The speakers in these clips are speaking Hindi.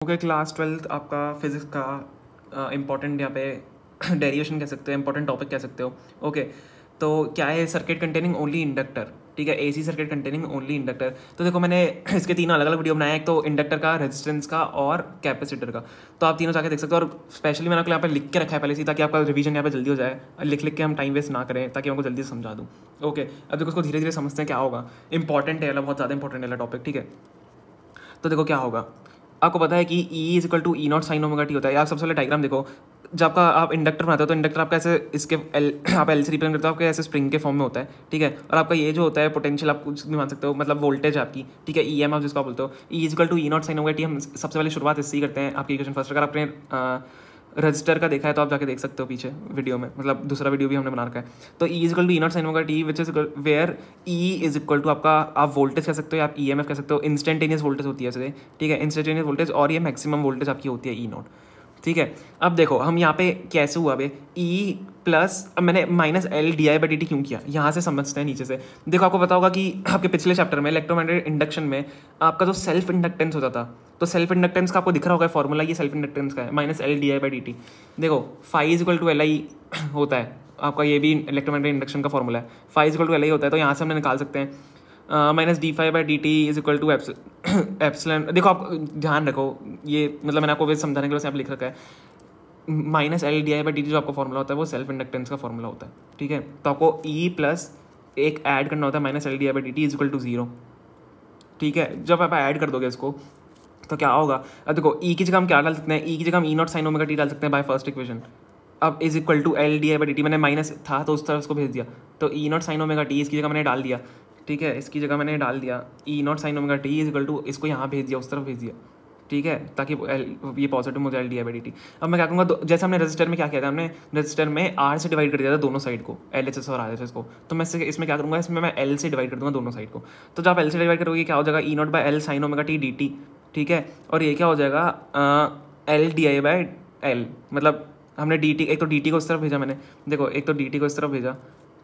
ओके, क्लास 12th आपका फिजिक्स का इम्पॉर्टेंट यहाँ पे डेरिवेशन कह सकते हो, इम्पॉर्टेंट टॉपिक कह सकते हो। ओके, तो क्या है सर्किट कंटेनिंग ओनली इंडक्टर, ठीक है, AC circuit containing only inductor. तो देखो मैंने इसके तीनों अलग अलग वीडियो बनाए, एक तो इंडक्टर का, रेजिस्टेंस का और कैपेसिटर का। तो आप तीनों जाके देख सकते हो, और स्पेशली मैंने आपको यहाँ पे लिख के रखा है पहले से, ताकि आपका रिवीजन यहाँ पे जल्दी हो जाए। लिख के हम टाइम वेस्ट ना करें, ताकि हमको जल्दी से समझा दूँ। ओके, अब देखो उसको धीरे धीरे समझते हैं क्या होगा। इंपॉर्टेंट है, बहुत ज़्यादा इंपॉर्टेंट है टॉपिक, ठीक है। तो देखो क्या होगा, आपको पता है कि E is equal to E not sine omega T होता है। आप सबसे पहले डायग्राम देखो, जब आपका आप इंडक्टर बनाते हो तो इंडक्टर आपका ऐसे इसके आप एल से रिप्रेजेंट करते हो, आपके ऐसे स्प्रिंग के फॉर्म में होता है, ठीक है। और आपका ये जो होता है पोटेंशियल, आप कुछ नहीं मान सकते हो, मतलब वोल्टेज आपकी, ठीक है, ई एम आप जिसको बोलते हो। E is equal to E not sine omega T. हम सबसे पहले शुरुआत इससे ही करते हैं आपकी इक्वेशन फर्स्ट। अगर आपने रजिस्टर का देखा है तो आप जाके देख सकते हो पीछे वीडियो में, मतलब दूसरा वीडियो भी हमने बना रखा है। तो E is equal to E not sine omega T, which is where E is equal to आपका, आप वोल्टेज कह सकते हो, आप EMF कह सकते हो। इंस्टेंटेनियस वोल्टेज होती है ऐसे, ठीक है, इंस्टेंटेनियस वोल्टेज, और ये मैक्सिमम वोल्टेज आपकी होती है E नॉट, ठीक है। अब देखो हम यहाँ पे कैसे हुआ बे, E प्लस, अब मैंने minus L D I by D T क्यों किया, यहाँ से समझते हैं नीचे से। देखो आपको पता होगा कि आपके पिछले चैप्टर में इलेक्ट्रोमैग्नेटिक इंडक्शन में आपका जो सेल्फ इंडक्टेंस होता था, तो सेल्फ इंडक्टेंस का आपको दिख रहा होगा फॉर्मूला, ये सेल्फ इंडक्टेंस का है, minus L D I by D t. देखो phi is equal to L i होता है आपका, ये भी इलेक्ट्रोमैग्नेटिक इंडक्शन का फॉर्मूला है, phi is equal to L i होता है। तो यहाँ से हमने निकाल सकते हैं minus d phi by D T is equal to epsilon. देखो आप ध्यान रखो, ये मतलब मैंने आपको वैसे समझाने के लिए यहाँ पे लिख रखा है, minus L D I by D T जो आपका फॉर्मूला होता है वो सेल्फ इंडक्टेंस का फॉर्मूला होता है, ठीक है। तो आपको E प्लस एक ऐड करना होता है, minus L D I by D T is equal to 0, ठीक है। जब आप ऐड कर दोगे इसको तो क्या होगा, अब देखो E की जगह हम क्या डाल सकते हैं, E की जगह हम E not sine omega T डाल सकते हैं बाय फर्स्ट इक्वेशन। अब is equal to L D I by D T, मैंने माइनस था तो उस तरफ उसको भेज दिया, तो E not sine omega T इसकी जगह मैंने डाल दिया, ठीक है, इसकी जगह मैंने डाल दिया E not sine omega t is equal to, इसको यहाँ भेज दिया, उस तरफ भेज दिया, ठीक है, ताकि ये पॉजिटिव हो जाए L D I by D T. अब मैं क्या करूँगा, जैसे हमने रजिस्टर में क्या किया था, हमने रजिस्टर में R से डिवाइड कर दिया था दोनों साइड को, LHS और RHS को। तो मैं इसमें क्या करूँगा, इसमें मैं L से डिवाइड कर दूँगा दोनों साइड को। तो जब आप L से डिवाइड करोगे क्या हो जाएगा, E not by L sine omega T D t, ठीक है। और ये क्या हो जाएगा, L D I by L, मतलब हमने डी टी, एक तो डी टी को इस तरफ भेजा मैंने, देखो एक तो डी टी को इस तरफ भेजा,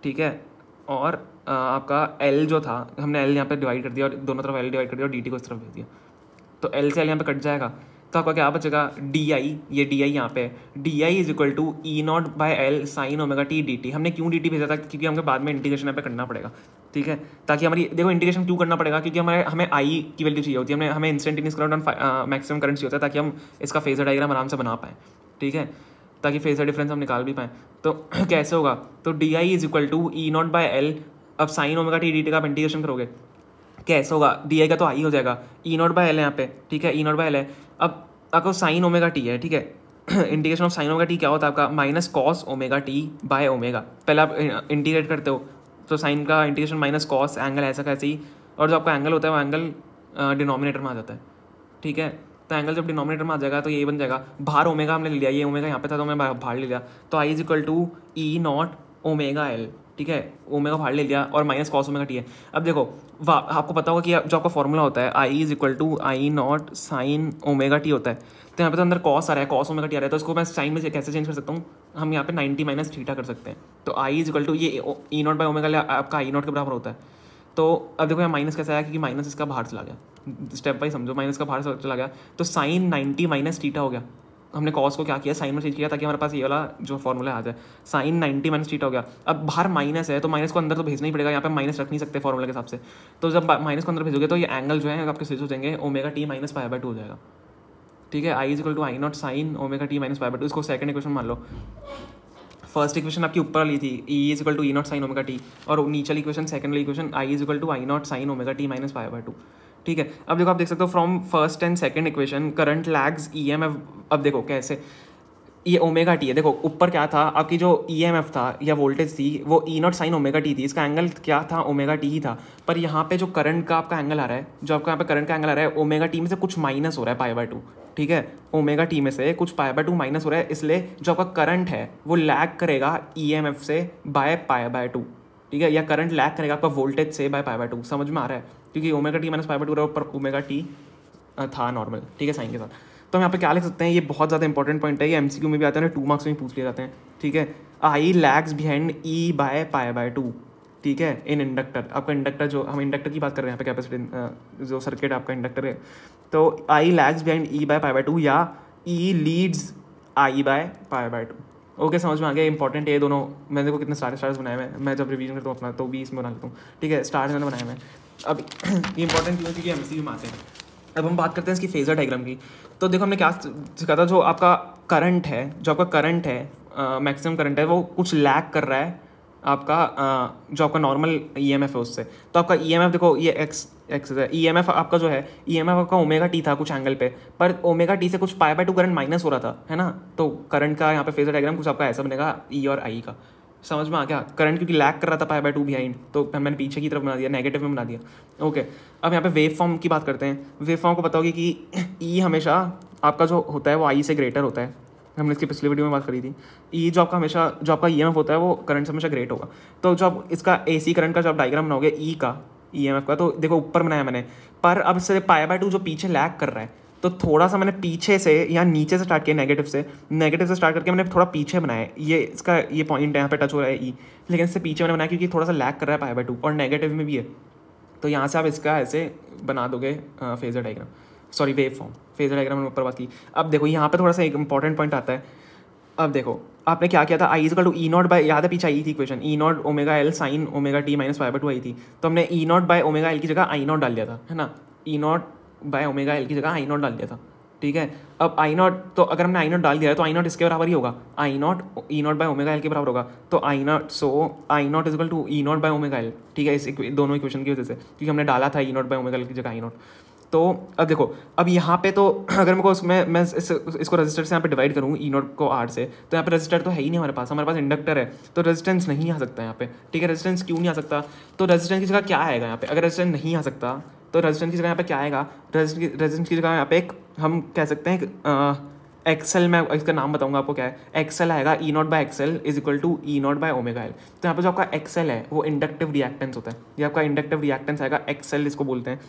ठीक है, और आपका L जो था हमने L यहाँ पे डिवाइड कर दिया, और दोनों तरफ L डिवाइड कर दिया, और डी टी को इस तरफ भेज दिया। तो L से L यहाँ पे कट जाएगा, तो आपका क्या बचेगा, डी आई, ये डी आई यहाँ पे, D I is equal to E not by L sine omega T D T. हमने क्यों डी टी भेजा था, क्योंकि हमें बाद में इंटीग्रेशन यहाँ पे करना पड़ेगा, ठीक है, ताकि हमारी, देखो इंटीग्रेशन क्यों करना पड़ेगा, क्योंकि हमें आई की वैल्यू चाहिए होती है, हमें इंस्टेंटेनियस करंट और मैक्सिमम करंट चाहिए होता है, ताकि हम इसका फेजर डायग्राम आराम से बना पाएँ, ठीक है, ताकि फेजर डिफरेंस हम निकाल भी पाएँ। तो कैसे होगा, तो d I is equal to E not by L, अब sine omega T D t का आप इंटीग्रेशन करोगे कैसे होगा, डी आई का तो आई हो जाएगा, ई नॉट बाई एल यहाँ पे, ठीक है, ई नॉट बाई एल है। अब आपको साइन ओमेगा टी है, ठीक है, integration of sine omega T क्या होता है आपका, minus cos omega T by omega. पहले आप इंटीग्रेट करते हो तो साइन का इंटीग्रेशन माइनस कॉस एंगल ऐसा कैसे ही, और जो आपका एंगल होता है वो एंगल डिनोमिनेटर में आ जाता है, ठीक है। तो एंगल जब डिनोमिनेटर में आ जाएगा तो ये बन जाएगा, बाहर ओमेगा हमने ले लिया, ये ओमेगा यहाँ पे था तो मैं बाहर ले लिया, तो i is equal to E naught omega L, ठीक है, ओमेगा बाहर ले लिया, और माइनस कॉस ओमेगा टी है। अब देखो आपको पता होगा कि जो आपका फॉर्मूला होता है i is equal to I not sine omega T होता है, तो यहाँ पे तो अंदर कॉस आ रहा है, कॉस ओमेगा टी आ रहा है, तो इसको मैं साइन में कैसे चेंज कर सकता हूँ, हम यहाँ पे 90 माइनस थीटा कर सकते हैं। तो आई इज इक्वल टू ये ई नॉट बाई ओमेगा आपका आई नॉट के बराबर होता है। तो अब देखो यहाँ माइनस कैसे आया, क्योंकि माइनस इसका बाहर चला गया, स्टेप वाइज समझो, माइनस का बाहर चला गया, तो साइन 90 माइनस थीटा हो गया। हमने कॉस को क्या किया, साइन में चेंज किया, ताकि हमारे पास ये वाला जो फॉर्मूला आ जाए, साइन 90 माइनस थीटा हो गया। अब बाहर माइनस है तो माइनस को अंदर तो भेजना ही पड़ेगा, यहाँ पे माइनस रख नहीं सकते फॉर्मूला के हिसाब से, तो जब माइनस को अंदर भेजोगे तो ये एंगल जो है आपके स्विच हो जाएंगे, omega T minus pi by 2 हो जाएगा, ठीक है। I is equal to I not sine omega T minus pi by 2, इसको सेकंड इक्वेशन मान लो। फर्स्ट इक्वेशन आपकी ऊपर वाली थी, E is equal to E not sine omega T, और नीचे वाली इक्वेशन सेकंड वाली equation I is equal to I not sine omega T minus pi by 2, ठीक है। अब देखो आप देख सकते हो from first and second equation current lags E M F. अब देखो कैसे, ये ओमेगा टी है, देखो ऊपर क्या था आपकी जो ई एम एफ था या वोल्टेज थी वो ई नॉट साइन ओमेगा टी थी, इसका एंगल क्या था, ओमेगा टी ही था। पर यहाँ पे जो करंट का आपका एंगल आ रहा है, जो आपका यहाँ पे करंट का एंगल आ रहा है, ओमेगा टी में से कुछ माइनस हो रहा है पाई बाय 2, ठीक है, ओमेगा टी में से कुछ पाई बाय 2 माइनस हो रहा है, इसलिए जो आपका करंट है वो लैग करेगा ई एम एफ से बाय पाई बाय 2, ठीक है, या करंट लैग करेगा आपका वोल्टेज से बाय पाई बाय 2, समझ में आ रहा है, क्योंकि omega T minus pi by 2 रहा है, ऊपर ओमेगा टी था नॉर्मल, ठीक है, साइन के साथ। तो हम यहाँ पे क्या लिख सकते हैं, ये बहुत ज़्यादा इंपॉर्टेंट पॉइंट है, ये एमसीक्यू में भी आता है, 2 मार्क्स में भी पूछ लिए जाते हैं, ठीक है। I lags behind E by pi by 2, ठीक है, इन इंडक्टर। आपका इंडक्टर, जो हम इंडक्टर की बात कर रहे हैं यहाँ पे, कैपेसिटी जो सर्किट आपका इंडक्टर है, तो i lags behind E by pi by 2 या E leads i by pi by 2। Okay, समझ में आ गया। इंपॉर्टेंट ये दोनों, मैंने देखो कितने सारे स्टार्स बनाए हुए हैं, मैं जब रिवीजन करता हूँ अपना तो भी इसमें बना लेता हूँ, ठीक है, स्टार्स मैंने बनाए हुए हैं। अब ये इंपॉर्टेंट क्यों है, क्योंकि एमसीक्यू में आते हैं। अब हम बात करते हैं इसकी फेजर डायग्राम की। तो देखो हमने क्या सिखा था, जो आपका करंट है, जो आपका करंट है, मैक्सिमम करंट है, वो कुछ लैग कर रहा है आपका जो आपका नॉर्मल ईएमएफ है उससे। तो आपका ईएमएफ देखो, ये एक्स है, ईएमएफ आपका जो है, ईएमएफ आपका ओमेगा टी था कुछ एंगल पे, पर ओमेगा टी से कुछ पाई बाय 2 करंट माइनस हो रहा था, है ना। तो करंट का यहाँ पे फेजर डायग्राम कुछ आपका ऐसा बनेगा, ई और आई का। समझ में आ गया। करंट क्योंकि लैग कर रहा था पाई बाय 2 बिहाइंड, तो मैंने पीछे की तरफ बना दिया, नेगेटिव में बना दिया। ओके, अब यहाँ पे वेव फॉर्म की बात करते हैं। वेव फॉर्म को पता होगी कि ई हमेशा आपका जो होता है वो आई से ग्रेटर होता है, हमने इसकी पिछली वीडियो में बात करी थी। ई जो आपका हमेशा, जो आपका ईएमएफ होता है वो करंट से हमेशा ग्रेट होगा। तो जब इसका एसी करंट का जब डायग्राम बनाओगे ई का, ईएमएफ का, तो देखो ऊपर बनाया मैंने, पर अब इससे पाई बाय 2 जो पीछे लैग कर रहा है, तो थोड़ा सा मैंने पीछे से या नीचे से स्टार्ट किया, नेगेटिव से स्टार्ट करके मैंने थोड़ा पीछे बनाया है। ये इसका ये पॉइंट यहाँ पे टच हो रहा है ई, लेकिन इससे पीछे मैंने बनाया क्योंकि थोड़ा सा लैग कर रहा है पाई बाय 2 और नेगेटिव में भी है। तो यहाँ से आप इसका ऐसे बना दोगे phasor diagram, sorry wave form. Phasor diagram मैंने ऊपर बात की। अब देखो यहाँ पे थोड़ा सा एक इंपॉर्टेंट पॉइंट आता है। अब देखो आपने क्या किया था, i equal to E naught by, याद है पीछे आई थी equation, E naught omega L sine omega T minus pi by 2 आई थी। तो हमने E naught by omega L की जगह आई नॉट डाल दिया था, है ना। E naught by omega L की जगह आई नॉट डाल दिया था, ठीक है। अब आई नॉट, तो अगर हमने आई नॉट डाल दिया है तो आई नॉट इसके बराबर ही होगा, I naught E naught by omega L के बराबर होगा। तो I naught, so I naught equal to E naught by omega L, ठीक है, इस दोनों इक्वेशन की वजह से, क्योंकि हमने डाला था ई नॉट बाय ओमेगा एल की जगह आई नॉट। तो अब देखो, अब यहाँ पे तो अगर मेरे को उसमें मैं इसको रजिस्टर से यहाँ पे डिवाइड करूँ ई नॉट को आर से, तो यहाँ पे रजिस्टर तो है ही नहीं हमारे पास इंडक्टर है, तो रेजिस्टेंस नहीं आ सकता यहाँ पे, ठीक है। रेजिस्टेंस क्यों नहीं आ सकता, तो रेजिस्टेंस की जगह क्या आएगा यहाँ पे, अगर रेजिस्टेंस नहीं आ सकता तो रेजिस्टेंस की जगह यहाँ पे क्या आएगा, रेजिस्टेंस की जगह यहाँ पे एक, हम कह सकते हैं एक्सेल, मैं इसका नाम बताऊंगा आपको क्या है, एक्सेल आएगा, E naught by X L is equal to E naught by omega L. तो यहाँ पे जो आपका एक्सेल है वो इंडक्टिव रिएक्टेंस होता है, ये आपका इंडक्टिव रिएक्टेंस आएगा, एक्सेल इसको बोलते हैं।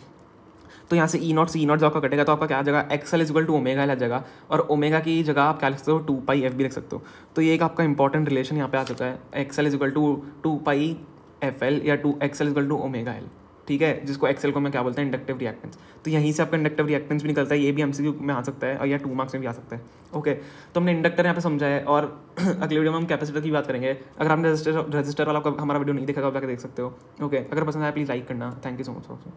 तो यहाँ से ई नॉट से ई नॉट जो आपका कटेगा, तो आपका क्या आ जाएगा, X L is equal to omega L आ जाएगा, और ओमेगा की जगह आप क्या लिख सकते हो, 2 पाई एफ भी लिख सकते हो। तो ये एक आपका इंपॉर्टेंट रिलेशन यहाँ पे आ चुका है, X L is equal to 2 pi F L या X L is equal to omega L, ठीक है, जिसको एक्सेल को मैं क्या बोलते हैं, इंडक्टिव रिएक्टेंस। तो यहीं से आपका इंडक्टिव रिएक्टेंस भी निकलता है, ये भी एमसीक्यू में आ सकता है और या 2 मार्क्स में भी आ सकता है। ओके, तो हमने इंडक्टर यहाँ पे समझा है, और अगले वीडियो में हम कैपेसिटर की बात करेंगे। अगर आपने रजिस्टर वाला हमारा वीडियो नहीं देखा तो आप जाकर देख सकते हो। ओके, अगर पसंद आया प्लीज़ लाइक करना। Thank you so much.